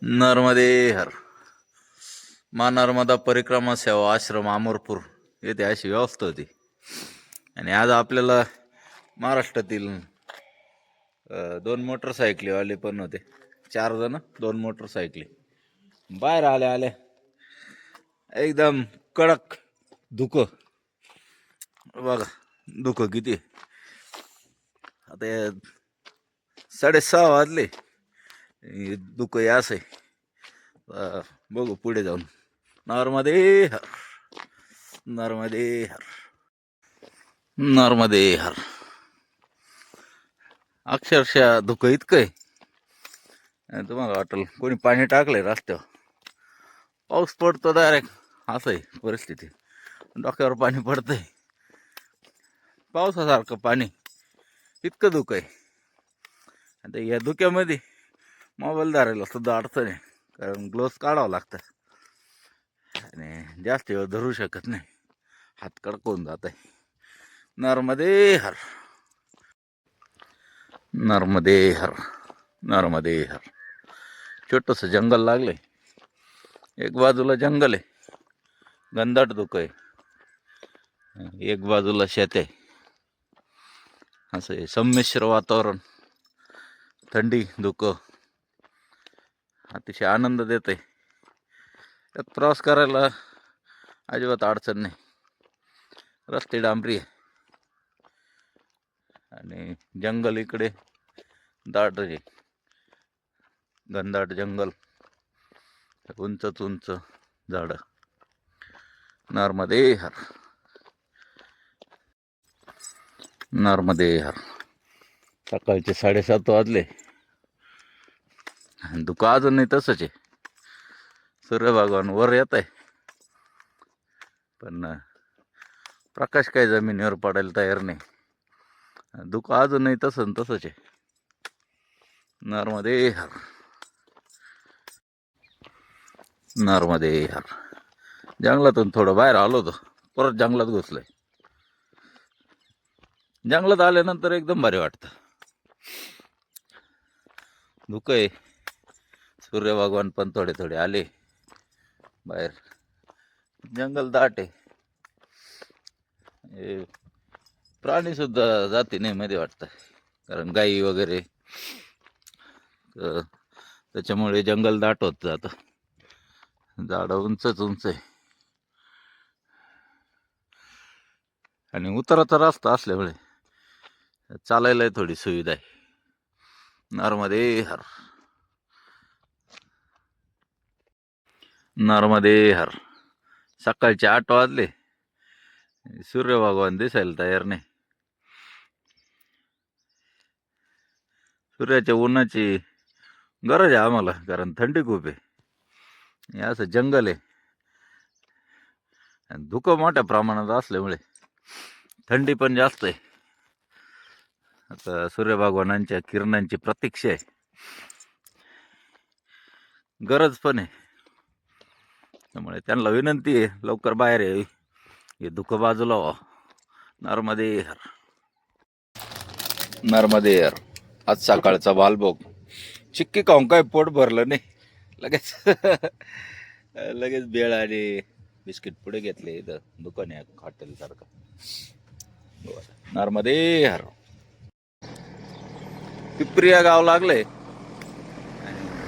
नर्मदे हर. मा नर्मदा परिक्रमा सेवा आश्रम अमरपूर येथे अशी व्यवस्था होती. आणि आज आपल्याला महाराष्ट्रातील 2 मोटरसायकलीवाले पण होते. 4 जण 2 मोटरसायकली बाहेर आल्या एकदम कडक धुकं. बघा धुकं किती. आता 6:30 वाजले. धुकं यास आहे. बघू पुढे जाऊन. नर्मदे हर. नर्मदे हर. नर्मदे हर. अक्षरशः धुकं इतकं आहे तुम्हाला वाटेल कोणी पाणी टाकलंय रस्त्यावर. पाऊस पडतो डायरेक्ट असं आहे परिस्थिती. डोक्यावर पाणी पडतंय पावसासारखं पाणी. इतकं धुकं आहे. आता या धुक्यामध्ये मोबाईल धरायला सुद्धा अडचण आहे, कारण ग्लोव्स काढावं लागतं आणि जास्त वेळ धरू शकत नाही. हात कडकवून जात आहे. नर्मदे हर. नर्मदे हर. नर्मदे हर. छोटंसं जंगल लागलंय. एक बाजूला जंगल आहे, घनदाट धुकं आहे. एक बाजूला शेत आहे. असं आहे संमिश्र वातावरण. थंडी धुकं अतिशय आनंद देत आहे. त्यात प्रवास करायला अजिबात अडचण नाही. रस्ते डांबरी आहे आणि जंगल इकडे दाट आहे. घनदाट जंगल, उंचच उंच झाडं. नर्मदे हर. नर्मदे हर. सकाळचे 7:30 वाजले. धुकं अजूनही तसंच आहे. सूर्य भगवान वर येत आहे, पण प्रकाश काही जमिनीवर पडायला तयार नाही. धुकं अजूनही तसंच आहे. नर्मदे हर. नर्मदे हर. जंगलातून थोडं बाहेर आलो होतो, परत जंगलात घुसलोय. जंगलात आल्यानंतर एकदम भारी वाटतं. धुकं आहे. सूर्य भगवान पण थोडे थोडे आले बाहेर. जंगल दाट आहे. प्राणी सुद्धा जाती नाही मध्ये वाटतं, कारण गाई वगैरे. त्याच्यामुळे जंगल दाट होत जातं. झाडं उंचच उंच आहे आणि उतराचा रस्ता असल्यामुळे चालायला थोडी सुविधा आहे. नर्मदे हर. नर्मदे हर. सकाळचे 8 वाजले. सूर्य भगवान दिसायला तयार नाही. सूर्याच्या उन्हाची गरज आहे आम्हाला, कारण थंडी खूप आहे. हे असं जंगल आहे आणि धुकं मोठ्या प्रमाणात असल्यामुळे थंडी पण जास्त आहे. आता सूर्य भगवानांच्या किरणांची प्रतीक्षा आहे, गरज पण आहे. त्यामुळे त्यांना विनंती आहे लवकर बाहेर यावी, हे धुकं बाजूला व्हा. नर्मदे हर. नर्मदे हर. आज सकाळचा बालभोग. चिक्की खाऊन काय पोट भरलं नाही, लगेच बेळ आणि बिस्किट पुढे घेतले. इथं दुकान आहे हॉटेल सारखं. नर्मदे हर. पिपरिया गाव लागले.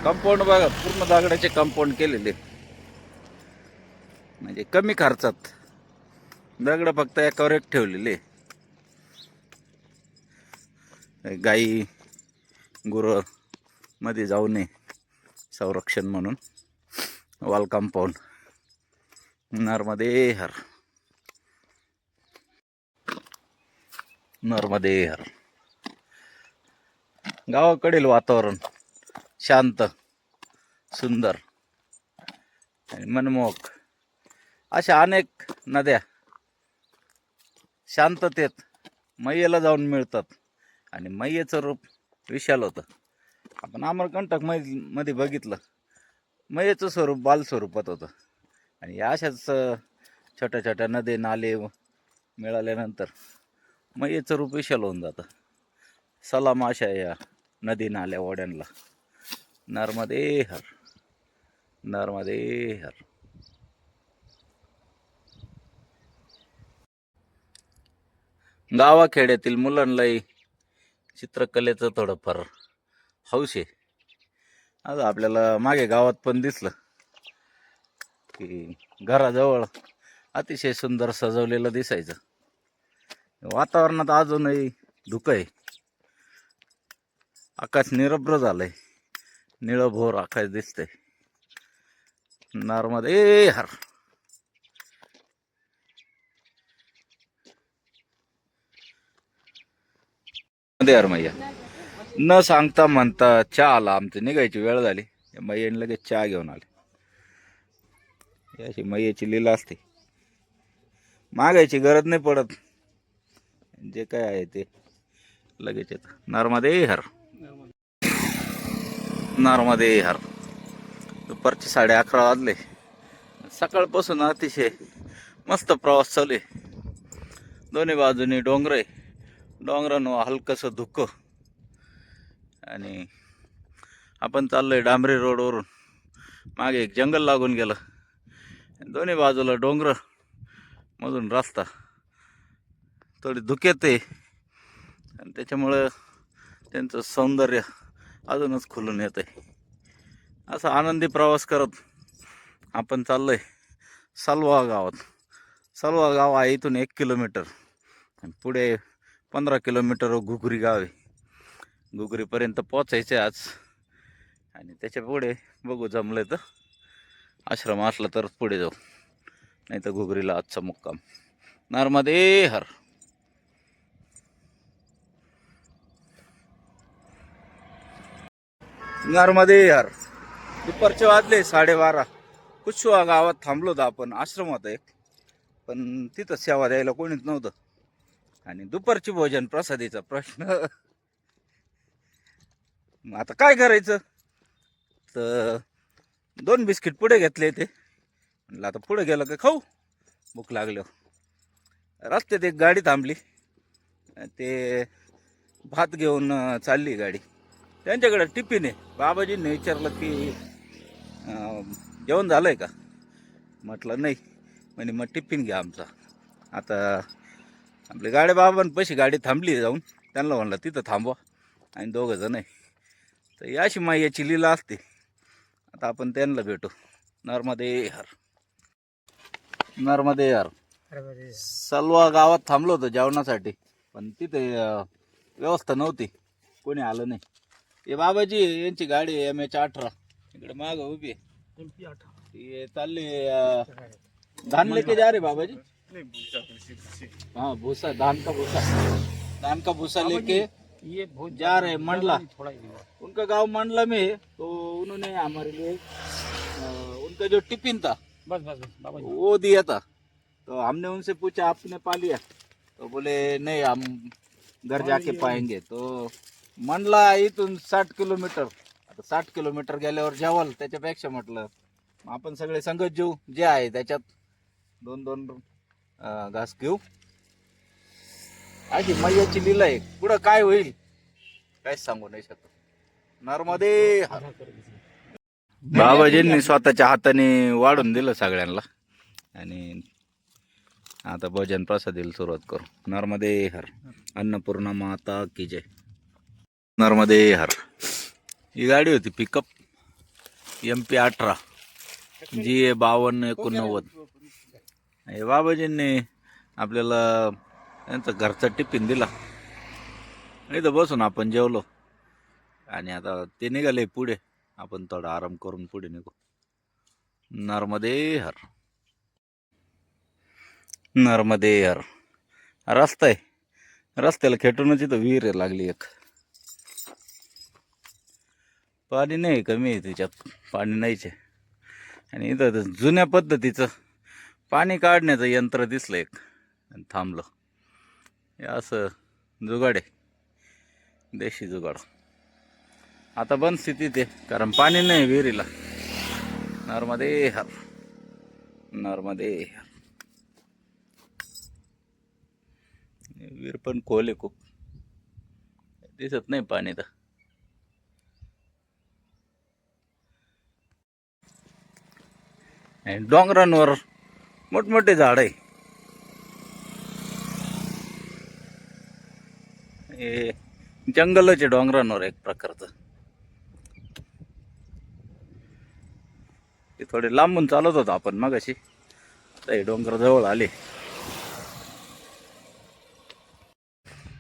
कंपाऊंड बघा, पूर्ण दगडाचे कंपाऊंड केलेले, म्हणजे कमी खर्चात. दगड फक्त एकावर एक ठेवलेले. गाई गुरं मध्ये जाऊ नये संरक्षण म्हणून वॉल कंपाऊंड. नर्मदे हर. नर्मदे हर. गावाकडील वातावरण शांत, सुंदर आणि मनमोहक. अशा अनेक नद्या शांततेत मैयेला जाऊन मिळतात आणि मैयेचं रूप विशाल होतं. आपण अमरकंटक मध्ये बघितलं, मैयेचं स्वरूप बाल स्वरूपात होतं. आणि अशाच छोट्या छोट्या नदी नाले मिळाल्यानंतर मैयेचं रूप विशाल होऊन जातं. सलाम अशा या नदी नाल्या ओढ्यांना. नर्मदे हर. नर्मदे हर. गावाखेड्यातील मुलांनाही चित्रकलेचं थोडंफार हौस आहे. आज आपल्याला मागे गावात पण दिसलं की घराजवळ अतिशय सुंदर सजवलेलं दिसायचं. वातावरणात अजूनही धुकं आहे. आकाश निरभ्र झालंय, निळभोर आकाश दिसतंय. नर्मदे हर. यार मैया न सांगता म्हणता चहा आला. आमची निघायची वेळ झाली. मैयाने लगेच चहा घेऊन आले. अशी मैयाची लीला असते. मागायची गरज नाही पडत, जे काय आहे ते लगेच येतं. नर्मदे हर. नर्मदे हर. दुपारचे 11:30 वाजले. सकाळपासून अतिशय मस्त प्रवास चालू आहे. दोन्ही बाजूनी डोंगर आहे. डोंगरानं हलकंसं धुकं आणि आपण चाललोय डांबरी रोडवरून. मागे एक जंगल लागून गेलं. दोन्ही बाजूला डोंगर मधून रस्ता. थोडी धुक्यात आहे आणि त्याच्यामुळं त्यांचं सौंदर्य अजूनच खुलून येत आहे. असा आनंदी प्रवास करत आपण चाललोय सालवा गावात. सालवा गाव आहे इथून 1 किलोमीटर. पुढे 15 किलोमीटर घुगरी गाव आहे. घुगरीपर्यंत पोचायचं आज. आणि त्याच्या पुढे बघू जमलं तर आश्रम असला तर पुढे जाऊ, नाही तर घुगरीला आजचा मुक्काम. नर्मदे हर. नर्मदे हर. दुपारचे वाजले 12:30. कुशवा गावात थांबलो होतो आपण. आश्रम होता एक, पण तिथं सेवा द्यायला कोणीच नव्हतं. आणि दुपारची भोजन प्रसादीचा प्रश्न. आता काय करायचं, तर 2 बिस्किट पुढे घेतले ते. म्हणलं आता पुढे गेलं का खाऊ, भूक लागल्यावर. रस्त्यात एक गाडी थांबली. ते भात घेऊन चालली गाडी. त्यांच्याकडे टिफिन आहे. बाबाजींनी विचारलं की जेवण झालंय का. म्हटलं नाही. म्हणे मग टिफिन घ्या आमचा. आता आपली गाडी बाबांपाशी गाडी थांबली. जाऊन त्यांना म्हणलं तिथं थांबवा आणि 2 जण आहे. तर याशी मायाची लीला असते. आता आपण त्यांना भेटू. नर्मदे हर. नर्मदे हर. सलवा गावात थांबलो होतो जेवणासाठी, पण तिथे व्यवस्था नव्हती, कोणी आलं नाही. हे बाबाजी यांची गाडी MH18 इकडे माग उभी आहे. ये चालले धान लेके जा रहे बाबाजी. हाँ भूसा, धान का भूसा लेके ये जा रहे मंडला. उनका गांव मंडला में है. तो उन्होंने हमारे लिए उनका जो टिफिन था बस वो दिया था. तो हमने उनसे पूछा आपने पा लिया, तो बोले नहीं हम घर जाके पाएंगे. तो मंडला इथून 60 किलोमीटर. आता 60 किलोमीटर गेल्यावर जेवाल, त्याच्यापेक्षा म्हटलं आपण सगळे संगत जेऊ, जे आहे त्याच्यात 2-2 घास घेऊ. अशी मैयाची लीला आहे. पुढं काय होईल काहीच सांगू नाही शकत. नर्मदे हर. बाबाजींनी स्वतःच्या हाताने वाढून दिलं सगळ्यांना. आणि आता भोजन प्रसादीला सुरुवात करू. नर्मदे हर. अन्नपूर्णा माता की जय. नर्मदे हर. ही गाडी होती पिकअप MP18 GA 5289. हे बाबाजींनी आपल्याला त्यांचा घरचा टिफिन दिला. इथं बसून आपण जेवलो आणि आता ते निघाले पुढे. आपण थोडा आराम करून पुढे निघू. नर्मदे हर. नर्मदे हर. रस्ता आहे. रस्त्याला खेटूनच इथं विहीर लागली एक. पाणी नाही, कमी आहे तिच्यात, पाणी नाहीच आहे. आणि इथं जुन्या पद्धतीचं पाणी काढण्याचं यंत्र दिसलं एक, थांबलं. हे असं जुगाड आहे, देशी जुगाड. आता बंद स्थितीत आहे, कारण पाणी नाही विहिरीला. नर्मदे हर. नर्मदे हर. विहीर पण खोल आहे खूप, दिसत नाही पाणी. तर आणि डोंगरांवर मोठमोठे झाड आहे. हे जंगलच आहे डोंगरांवर एक प्रकारचं. ते थोडे लांबून चालत होतो आपण मगाशी, आता हे डोंगर जवळ आले.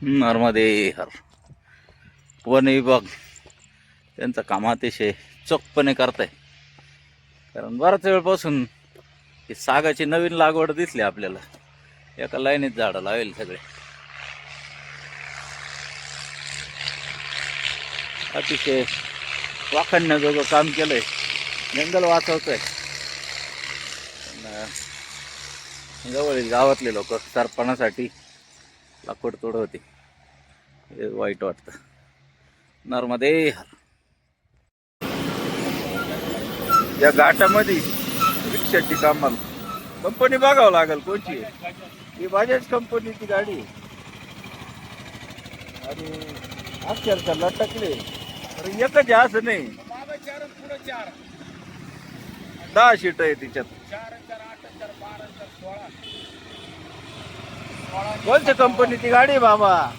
नर्मदे हर. वन विभाग त्यांचं काम अतिशय चोखपणे करताय. कारण बराच वेळपासून ही सागाची नवीन लागवड दिसली आपल्याला. एका लाईनीत झाडं लावेल सगळे. अतिशय वाखाणण्याजोगं काम केलंय. जंगल वाचवतोय. जवळील गावातले लोक सरपणासाठी लाकूड तोडवते. हे वाईट वाटतं. नर्मदे हर. या घाटामध्ये रिक्षाची कामाला कंपनी बघावं लागेल कोणची आहे. ही बजाज कंपनीची गाडी आहे. आणि अक्षरशः लटकले तर एकच आहे असं नाही, 10 शीट आहे तिच्यात. कोणत्या कंपनीची गाडी आहे बाबा?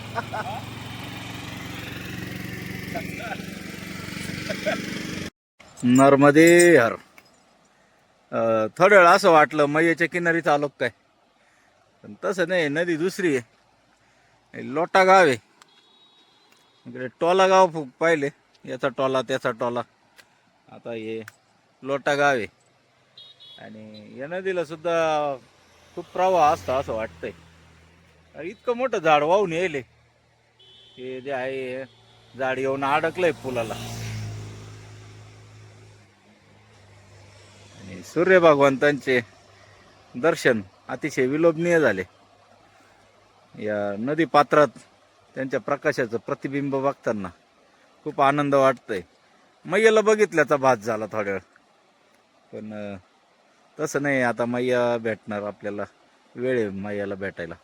नर्मदे हर. थोड्या वेळ असं वाटलं मैयाच्या किनारी चालू काय, पण तसं नाही. नदी दुसरी आहे. लोटा गाव आहे इकडे. टोला गाव पाहिले, याचा टोला त्याचा टोला. आता हे लोटा गाव आहे. आणि या नदीला सुद्धा खूप प्रवाह असता असं वाटतंय. इतकं मोठं झाड वाहून येले. हे जे आहे झाड येऊन अडकलंय पुलाला. आणि सूर्य भगवंतांचे दर्शन अतिशय विलोभनीय झाले. या नदी पात्रात त्यांच्या प्रकाशाचं प्रतिबिंब बघताना खूप आनंद वाटतोय. मैयाला बघितल्याचा भास झाला थोड्या वेळ, पण तसं नाही. आता मैया भेटणार आपल्याला, वेळ आहे मैयाला भेटायला.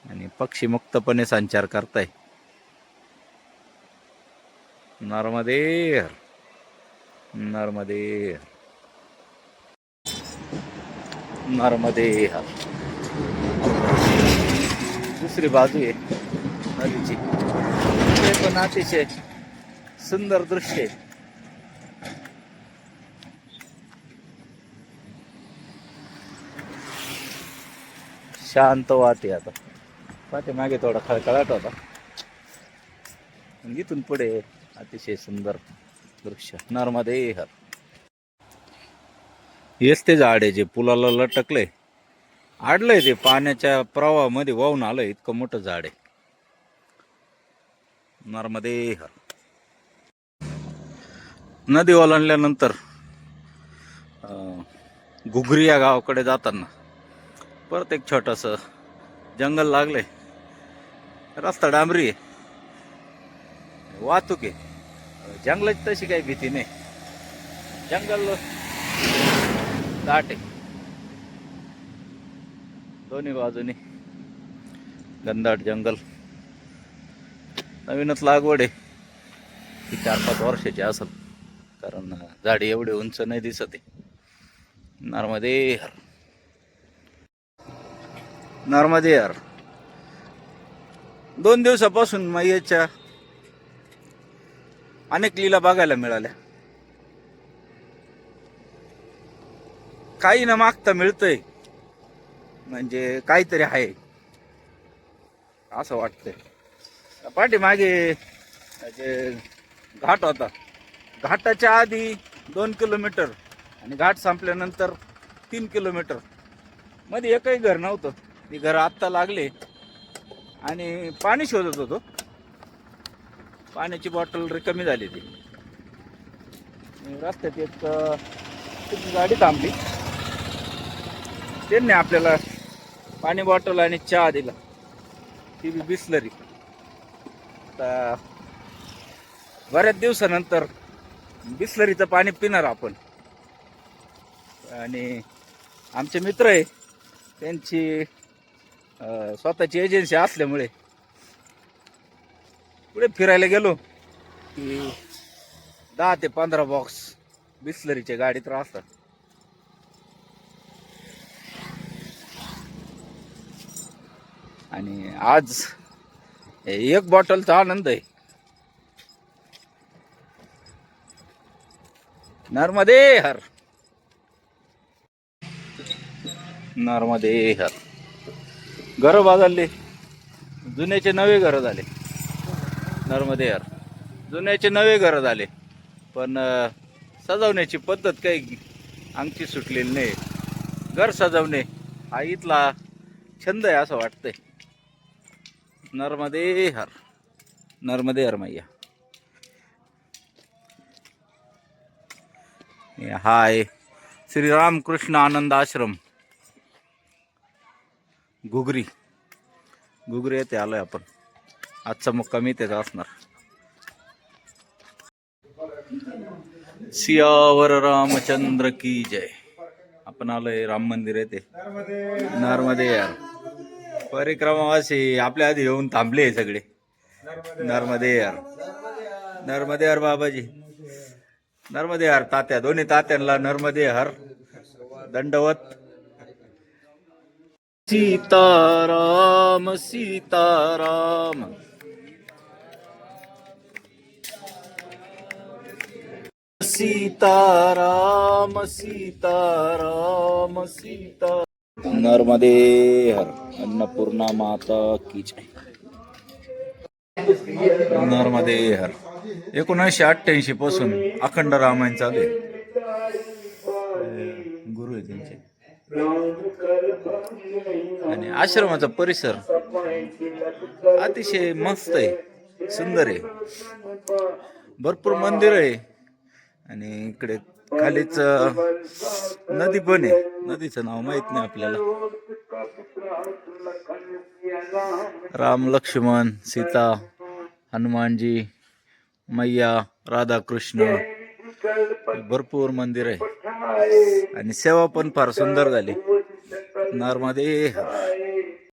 आणि पक्षी मुक्तपणे संचार करताय. नर्मदे हर. नर्मदे हर. नर्मदे हर. दुसरी बाजू आहे नदीची. ते पण अतिशय सुंदर दृश्य आहे. शांत वाटे. आता पाठीमागे थोडा खळखळाट होता, इथून पुढे अतिशय सुंदर दृश्य. नर्मदे हर. हेच ते झाड आहे जे पुलाला लटकलंय, आडलंय. ते पाण्याच्या प्रवाहामध्ये वाहून आलंय. इतकं मोठं झाड आहे. नर्मदे हर. नदी ओलांडल्यानंतर घुगरी या गावाकडे जाताना परत एक छोटस जंगल लागलंय. रस्ता डांबरी आहे, वाहतूक आहे. जंगलाची तशी काही भीती नाही. जंगल दाट आहे दोन्ही बाजूनी. घनदाट जंगल. नवीनच लागवड आहे. ती 4-5 वर्षाची असेल, कारण झाडी एवढे उंच नाही दिसत आहे. नर्मदे हर. नर्मदे हर. 2 दिवसापासून मैयाच्या अनेक लीला बघायला मिळाल्या. काही न मागता मिळतंय म्हणजे काहीतरी आहे असं वाटतंय. पाठीमागे जे घाट होता, घाटाच्या आधी 2 किलोमीटर आणि घाट संपल्यानंतर 3 किलोमीटर मध्ये एकही घर नव्हतं. ती घर आत्ता लागले. आणि पाणी शोधत होतो. पाण्याची बॉटल रिकामी झाली. ती रस्त्यात एक गाडी थांबली. त्यांनी आपल्याला पाणी बॉटल आणि चहा दिला. ती बी बिसलरी. आता बऱ्याच दिवसानंतर बिसलरीचं पाणी पिणार आपण. आणि आमचे मित्र आहे, त्यांची स्वतःची एजन्सी असल्यामुळे पुढे फिरायला गेलो की 10 ते 15 बॉक्स बिसलरीच्या गाडीत राहतात. आणि आज एक बॉटलचा आनंद आहे. नर्मदे हर, नर्मदे हर. घर बाजारले, जुन्याचे नवे घर झाले. नर्मदे हर, जुन्याचे नवे घर झाले. पण सजवण्याची पद्धत काही अंगची सुटलेली नाही. घर सजवणे हा इथला छंद आहे असं वाटतंय. नर्मदे हर, नर्मदे हर मैया. हा आहे श्री रामकृष्ण आनंद आश्रम घुगरी. घुगरी येथे आलोय आपण. आजचा मुक्काम इथेच असणार. सियावर रामचंद्र की जय. आपण आलोय राम मंदिर येते. नर्मदे यार. परिक्रमावासी आपल्या आधी येऊन थांबले सगळे. नर्मदे यार, नर्मदे यार बाबाजी. नर्मदे यार तात्या, दोन्ही तात्यांना नर्मदे हर दंडवत. सीताराम सीताराम. सीताराम सीताराम सीता. नर्मदे हर. अन्नपूर्णा माता की जय. नर्मदे हर. 1988 पासून अखंड रामायण चालू आहे. गुरु आहे त्यांचे. आणि आश्रमाचा परिसर अतिशय मस्त आहे, सुंदर आहे. भरपूर मंदिर आहे आणि इकडे खालीच नदी पण आहे. नदीचं नाव माहित नाही आपल्याला. राम लक्ष्मण सीता, हनुमानजी, मैया, राधा कृष्ण, भरपूर मंदिर आहे आणि सेवा पण फार सुंदर झाली. नर्मदे हर.